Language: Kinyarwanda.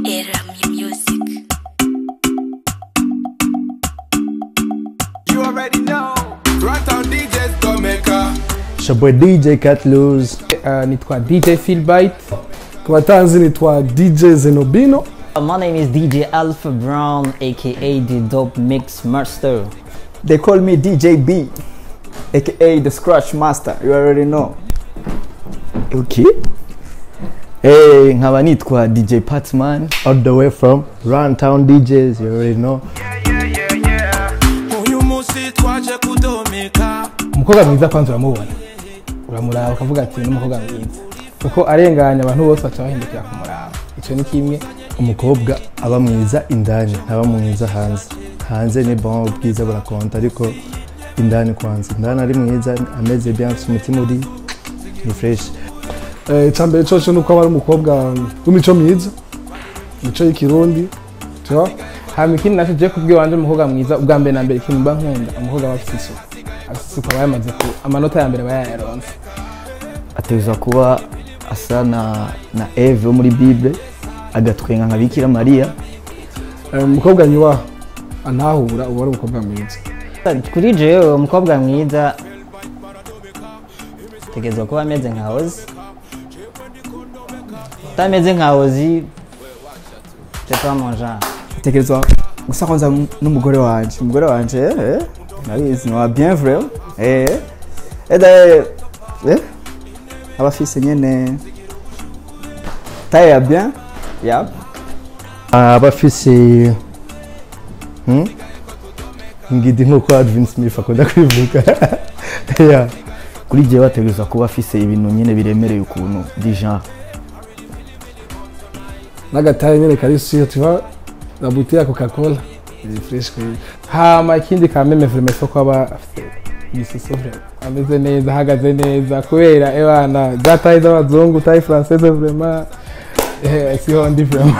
Music. You already know. Runtown DJs go maker. It's your boy DJ Cat Loose. Nitwa DJ Philbite. Kubatanzi nitwa DJ Zenobino. My name is DJ Alpha Brown, aka the Dope Mix Master. They call me DJ B, aka the Scratch Master. You already know. Okay. Hey, nkaba nitwa DJ Patman, all the way from Runtown DJs, you already know. Umukobwa mwiza kwanza uramubona. Uramuraba ukavuga ati n'umukobwa mwiza. Kuko arenganya abantu bose baca bahindukira kumuraba. Ico ni kimwe. Umukobwa aba mwiza indani, aba mwiza hanze. Hanze ni bon ubwiza burakonta ariko indani kwanza. Indani ari mwiza, ameze bien, umutima uri ni fresh. Cyambere cyo nuko aba ari umukobwa w'imico myiza. Mico y'ikirundi. Cyo hama ikindi naco je kubwiye wanje umukobwa mwiza ubwa mbere na mbere ikintu mba nkunda umukobwa wafite isuku. Asuku bayamaze ku amanota ya mbere bayaronse. Ateza kuba asa na Eve wo muri Bible, agatwenga nka Bikira Maria. Umukobwa nyuwa anahura uwo ari umukobwa mwiza. Kuri jewe umukobwa mwiza tegezwa kuba ameze nka Ozi. Tameze nka Ozi. C'est pas mon genre. Tegerezwa gusa kwanza n'umugore wanje. Umugore wanje nabizi no bien vrai. Abafise nyene taille ya bien. Yeah. Abafise ngidi nkuko Advin Smith akunda kwivuga. Yeah. Kuri je bategezwa kuba afise ibintu nyene biremereye ukuntu di genre. Nagataye nyene kari sio tuva na bouteille ya Coca-Cola. Ni fresh kwa. Hama ikindi kameme vraiment so kwaba afite igisuso vraiment. Ameze neza, hagaze neza kubera ebana dataye z'abazungu tayi française vraiment siho ndi vraiment.